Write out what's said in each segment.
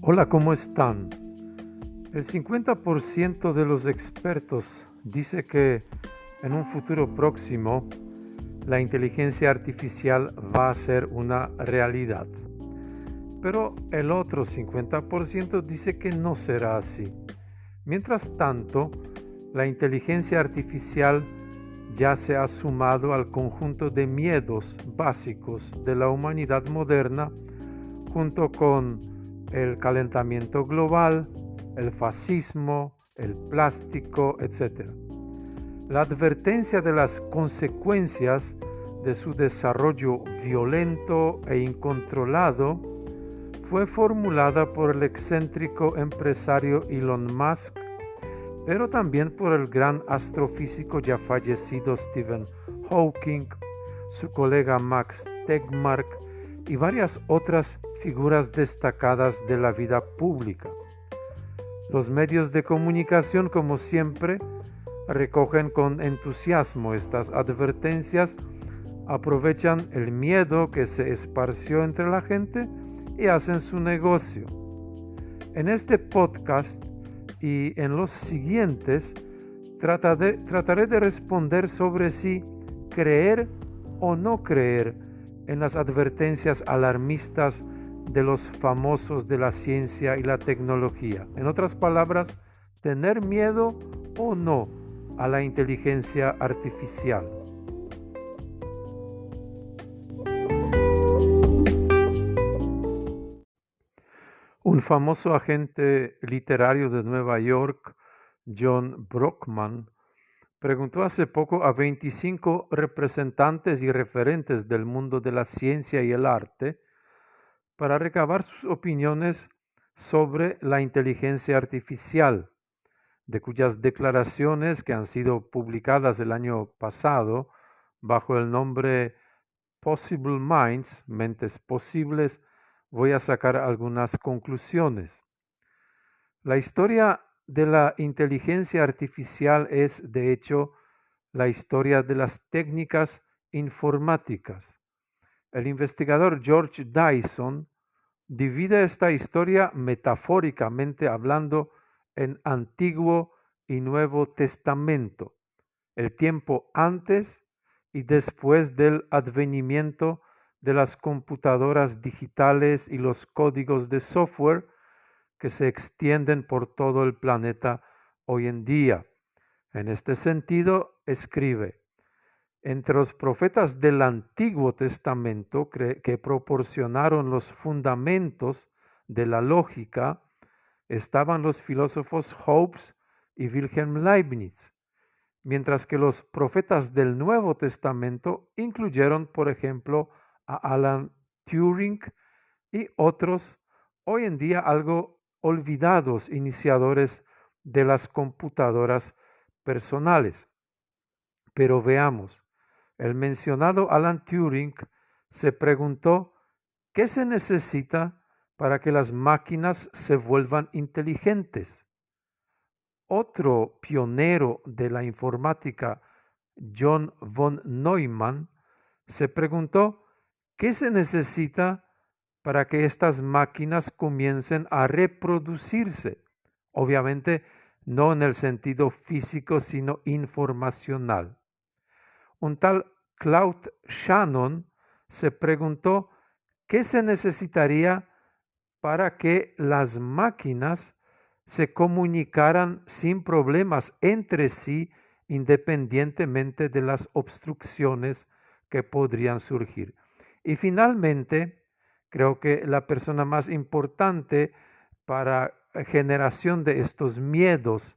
Hola, ¿cómo están? El 50% de los expertos dice que en un futuro próximo la inteligencia artificial va a ser una realidad. Pero el otro 50% dice que no será así. Mientras tanto, la inteligencia artificial ya se ha sumado al conjunto de miedos básicos de la humanidad moderna, junto con el calentamiento global, el fascismo, el plástico, etc. La advertencia de las consecuencias de su desarrollo violento e incontrolado fue formulada por el excéntrico empresario Elon Musk, pero también por el gran astrofísico ya fallecido Stephen Hawking, su colega Max Tegmark y varias otras figuras destacadas de la vida pública. Los medios de comunicación, como siempre, recogen con entusiasmo estas advertencias, aprovechan el miedo que se esparció entre la gente y hacen su negocio. En este podcast y en los siguientes trataré de responder sobre si creer o no creer en las advertencias alarmistas de los famosos de la ciencia y la tecnología. En otras palabras, tener miedo o no a la inteligencia artificial. Un famoso agente literario de Nueva York, John Brockman, preguntó hace poco a 25 representantes y referentes del mundo de la ciencia y el arte para recabar sus opiniones sobre la inteligencia artificial, de cuyas declaraciones que han sido publicadas el año pasado bajo el nombre Possible Minds, Mentes Posibles, voy a sacar algunas conclusiones. La historia de la inteligencia artificial es, de hecho, la historia de las técnicas informáticas. El investigador George Dyson divide esta historia metafóricamente hablando en Antiguo y Nuevo Testamento, el tiempo antes y después del advenimiento de las computadoras digitales y los códigos de software que se extienden por todo el planeta hoy en día. En este sentido, escribe: entre los profetas del Antiguo Testamento que proporcionaron los fundamentos de la lógica estaban los filósofos Hobbes y Wilhelm Leibniz, mientras que los profetas del Nuevo Testamento incluyeron, por ejemplo, a Alan Turing y otros hoy en día algo olvidados iniciadores de las computadoras personales. Pero veamos. El mencionado Alan Turing se preguntó ¿qué se necesita para que las máquinas se vuelvan inteligentes? Otro pionero de la informática, John von Neumann, se preguntó ¿qué se necesita para que estas máquinas comiencen a reproducirse? Obviamente no en el sentido físico, sino informacional. Un tal Claude Shannon se preguntó qué se necesitaría para que las máquinas se comunicaran sin problemas entre sí, independientemente de las obstrucciones que podrían surgir. Y finalmente, creo que la persona más importante para generación de estos miedos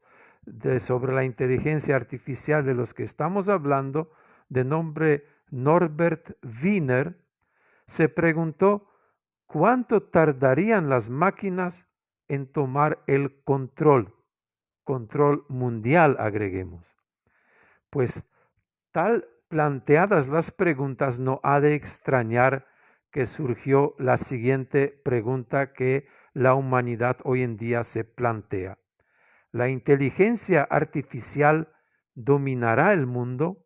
sobre la inteligencia artificial de los que estamos hablando, de nombre Norbert Wiener, se preguntó ¿cuánto tardarían las máquinas en tomar el control mundial, agreguemos? Pues tal planteadas las preguntas, no ha de extrañar que surgió la siguiente pregunta que la humanidad hoy en día se plantea. ¿La inteligencia artificial dominará el mundo?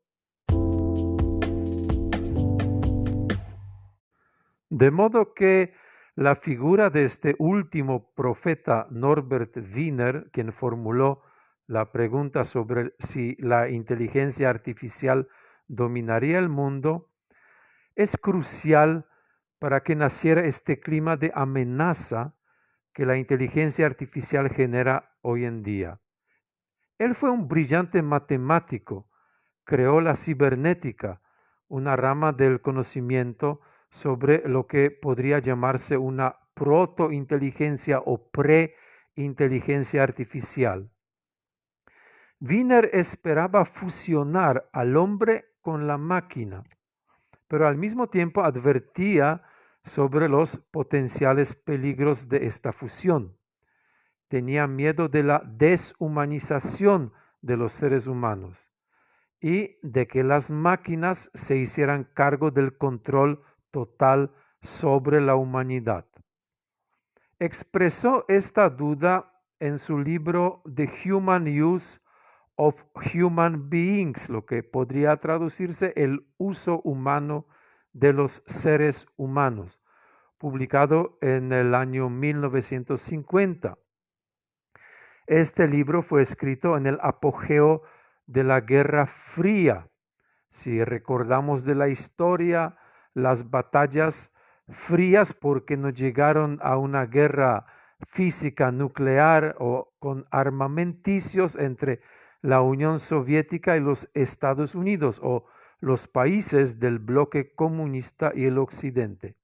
De modo que la figura de este último profeta Norbert Wiener, quien formuló la pregunta sobre si la inteligencia artificial dominaría el mundo, es crucial para que naciera este clima de amenaza que la inteligencia artificial genera hoy en día. Él fue un brillante matemático, creó la cibernética, una rama del conocimiento sobre lo que podría llamarse una protointeligencia o preinteligencia artificial. Wiener esperaba fusionar al hombre con la máquina, pero al mismo tiempo advertía sobre los potenciales peligros de esta fusión. Tenía miedo de la deshumanización de los seres humanos y de que las máquinas se hicieran cargo del control total sobre la humanidad. Expresó esta duda en su libro The Human Use of Human Beings, lo que podría traducirse el uso humano de los seres humanos, publicado en el año 1950. Este libro fue escrito en el apogeo de la Guerra Fría. Si recordamos de la historia, las batallas frías, porque no llegaron a una guerra física nuclear o con armamenticios entre la Unión Soviética y los Estados Unidos o los países del bloque comunista y el Occidente.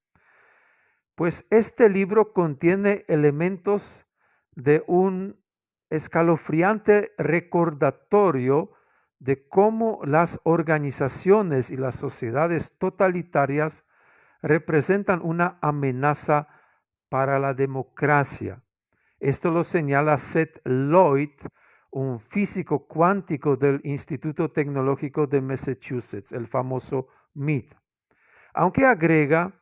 Pues este libro contiene elementos de un escalofriante recordatorio de cómo las organizaciones y las sociedades totalitarias representan una amenaza para la democracia. Esto lo señala Seth Lloyd, un físico cuántico del Instituto Tecnológico de Massachusetts, el famoso MIT. Aunque agrega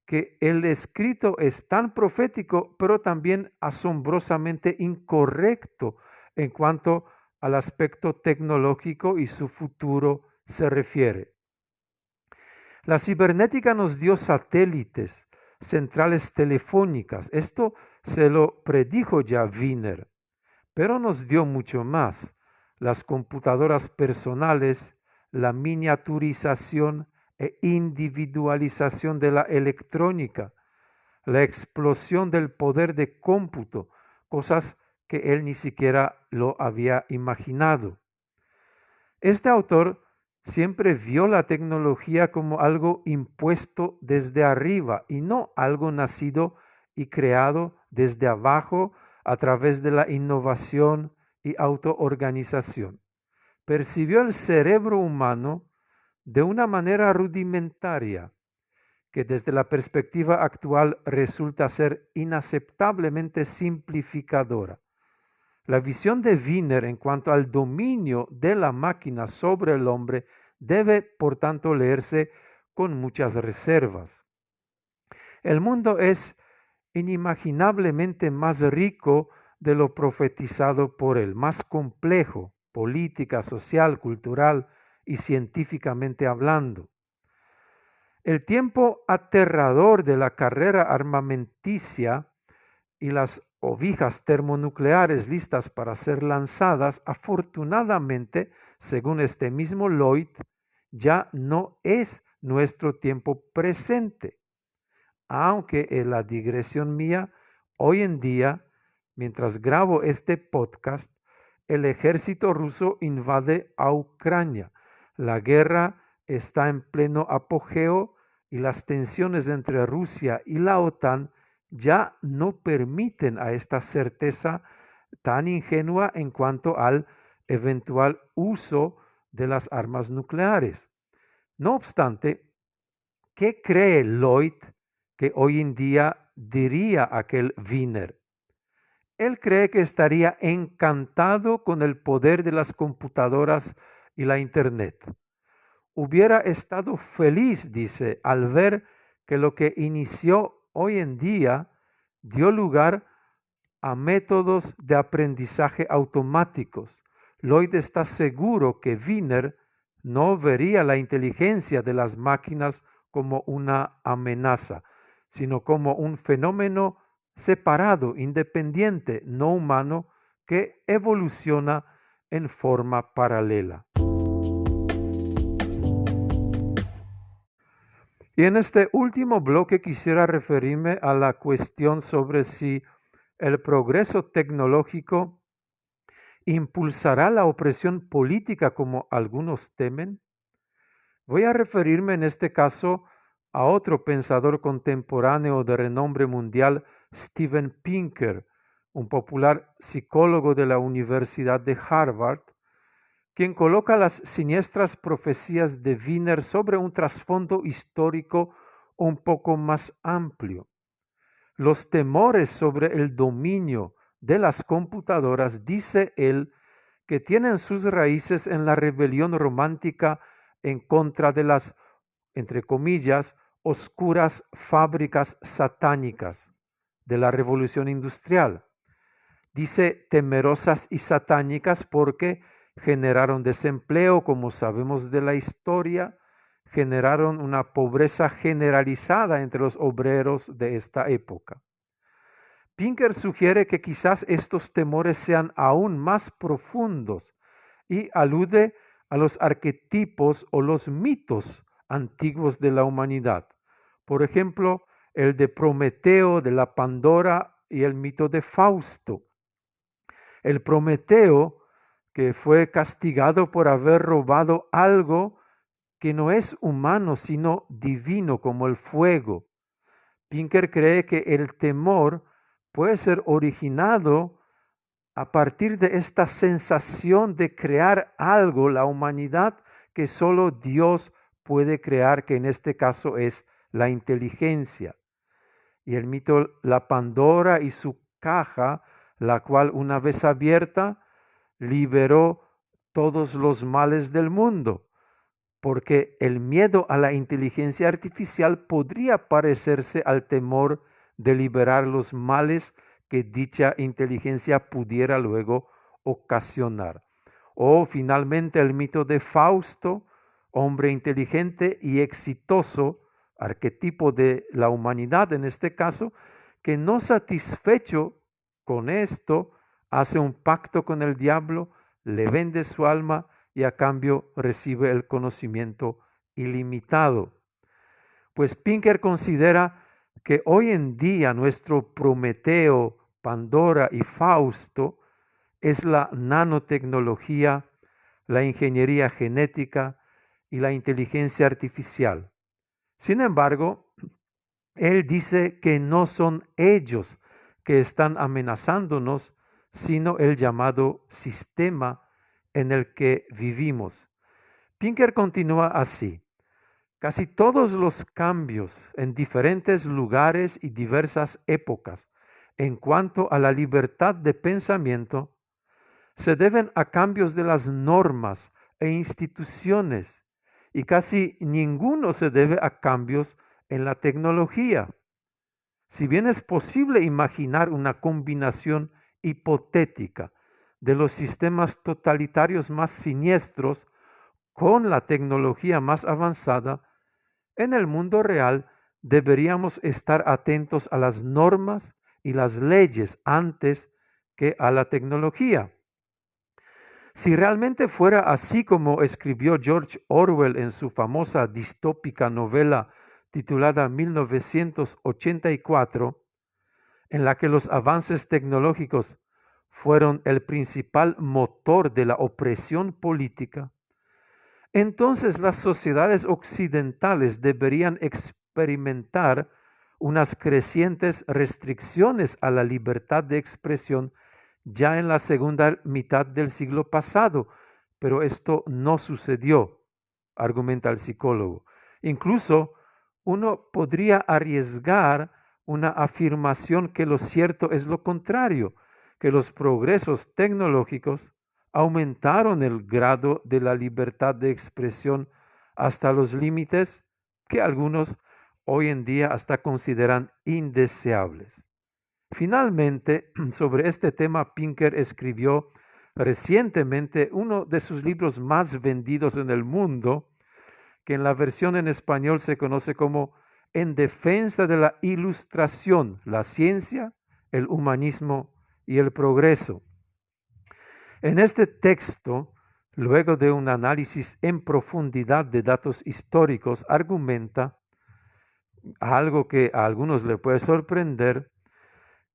que el escrito es tan profético, pero también asombrosamente incorrecto en cuanto al aspecto tecnológico y su futuro se refiere. La cibernética nos dio satélites, centrales telefónicas. Esto se lo predijo ya Wiener, pero nos dio mucho más. Las computadoras personales, la miniaturización e individualización de la electrónica, la explosión del poder de cómputo, cosas que él ni siquiera lo había imaginado. Este autor siempre vio la tecnología como algo impuesto desde arriba y no algo nacido y creado desde abajo a través de la innovación y autoorganización. Percibió el cerebro humano de una manera rudimentaria que desde la perspectiva actual resulta ser inaceptablemente simplificadora. La visión de Wiener en cuanto al dominio de la máquina sobre el hombre debe, por tanto, leerse con muchas reservas. El mundo es inimaginablemente más rico de lo profetizado por él, más complejo, política, social, cultural y científicamente hablando. El tiempo aterrador de la carrera armamenticia y las ovijas termonucleares listas para ser lanzadas, afortunadamente, según este mismo Lloyd, ya no es nuestro tiempo presente. Aunque en la digresión mía, hoy en día, mientras grabo este podcast, el ejército ruso invade a Ucrania. La guerra está en pleno apogeo y las tensiones entre Rusia y la OTAN ya no permiten a esta certeza tan ingenua en cuanto al eventual uso de las armas nucleares. No obstante, ¿qué cree Lloyd que hoy en día diría aquel Wiener? Él cree que estaría encantado con el poder de las computadoras y la Internet. Hubiera estado feliz, dice, al ver que lo que inició hoy en día dio lugar a métodos de aprendizaje automáticos. Lloyd está seguro que Wiener no vería la inteligencia de las máquinas como una amenaza, sino como un fenómeno separado, independiente, no humano, que evoluciona en forma paralela. Y en este último bloque quisiera referirme a la cuestión sobre si el progreso tecnológico impulsará la opresión política como algunos temen. Voy a referirme en este caso a otro pensador contemporáneo de renombre mundial, Steven Pinker, un popular psicólogo de la Universidad de Harvard, quien coloca las siniestras profecías de Wiener sobre un trasfondo histórico un poco más amplio. Los temores sobre el dominio de las computadoras, dice él, que tienen sus raíces en la rebelión romántica en contra de las, entre comillas, oscuras fábricas satánicas de la revolución industrial. Dice temerosas y satánicas porque generaron desempleo, como sabemos de la historia, generaron una pobreza generalizada entre los obreros de esta época. Pinker sugiere que quizás estos temores sean aún más profundos y alude a los arquetipos o los mitos antiguos de la humanidad. Por ejemplo, el de Prometeo, de la Pandora y el mito de Fausto. El Prometeo, que fue castigado por haber robado algo que no es humano, sino divino, como el fuego. Pinker cree que el temor puede ser originado a partir de esta sensación de crear algo, la humanidad, que solo Dios puede crear, que en este caso es la inteligencia. Y el mito, la Pandora y su caja, la cual una vez abierta, liberó todos los males del mundo, porque el miedo a la inteligencia artificial podría parecerse al temor de liberar los males que dicha inteligencia pudiera luego ocasionar. O finalmente el mito de Fausto, hombre inteligente y exitoso, arquetipo de la humanidad en este caso, que no satisfecho con esto, hace un pacto con el diablo, le vende su alma y a cambio recibe el conocimiento ilimitado. Pues Pinker considera que hoy en día nuestro Prometeo, Pandora y Fausto es la nanotecnología, la ingeniería genética y la inteligencia artificial. Sin embargo, él dice que no son ellos que están amenazándonos, sino el llamado sistema en el que vivimos. Pinker continúa así. Casi todos los cambios en diferentes lugares y diversas épocas en cuanto a la libertad de pensamiento se deben a cambios de las normas e instituciones y casi ninguno se debe a cambios en la tecnología. Si bien es posible imaginar una combinación hipotética de los sistemas totalitarios más siniestros con la tecnología más avanzada, en el mundo real deberíamos estar atentos a las normas y las leyes antes que a la tecnología. Si realmente fuera así como escribió George Orwell en su famosa distópica novela titulada 1984, en la que los avances tecnológicos fueron el principal motor de la opresión política, entonces las sociedades occidentales deberían experimentar unas crecientes restricciones a la libertad de expresión ya en la segunda mitad del siglo pasado, pero esto no sucedió, argumenta el psicólogo. Incluso uno podría arriesgar una afirmación que lo cierto es lo contrario, que los progresos tecnológicos aumentaron el grado de la libertad de expresión hasta los límites que algunos hoy en día hasta consideran indeseables. Finalmente, sobre este tema, Pinker escribió recientemente uno de sus libros más vendidos en el mundo, que en la versión en español se conoce como en defensa de la ilustración, la ciencia, el humanismo y el progreso. En este texto, luego de un análisis en profundidad de datos históricos, argumenta algo que a algunos le puede sorprender,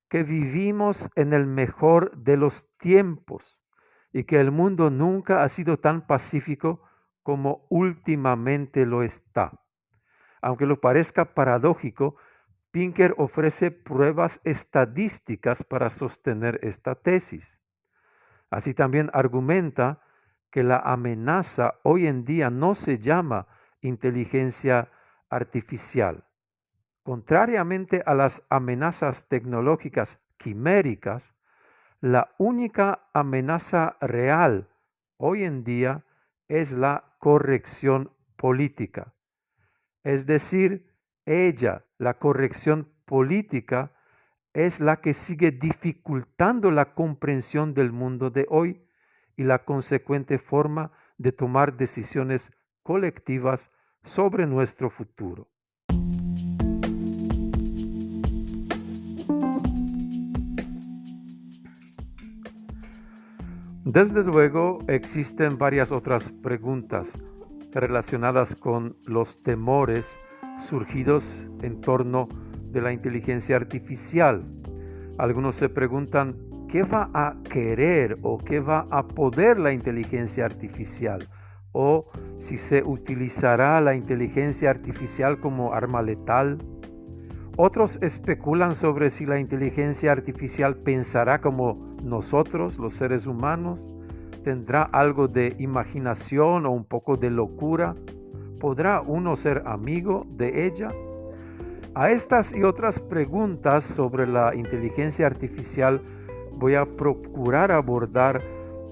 que vivimos en el mejor de los tiempos y que el mundo nunca ha sido tan pacífico como últimamente lo está. Aunque lo parezca paradójico, Pinker ofrece pruebas estadísticas para sostener esta tesis. Así también argumenta que la amenaza hoy en día no se llama inteligencia artificial. Contrariamente a las amenazas tecnológicas quiméricas, la única amenaza real hoy en día es la corrección política. Es decir, la corrección política, es la que sigue dificultando la comprensión del mundo de hoy y la consecuente forma de tomar decisiones colectivas sobre nuestro futuro. Desde luego, existen varias otras preguntas relacionadas con los temores surgidos en torno de la inteligencia artificial. Algunos se preguntan, ¿qué va a querer o qué va a poder la inteligencia artificial? O si se utilizará la inteligencia artificial como arma letal. Otros especulan sobre si la inteligencia artificial pensará como nosotros, los seres humanos, tendrá algo de imaginación o un poco de locura. ¿Podrá uno ser amigo de ella? A estas y otras preguntas sobre la inteligencia artificial voy a procurar abordar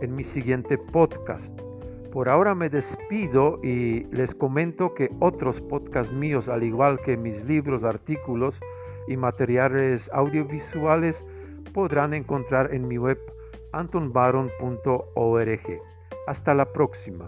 en mi siguiente podcast. Por ahora me despido y les comento que otros podcasts míos, al igual que mis libros, artículos y materiales audiovisuales, podrán encontrar en mi web antonbaron.org. Hasta la próxima.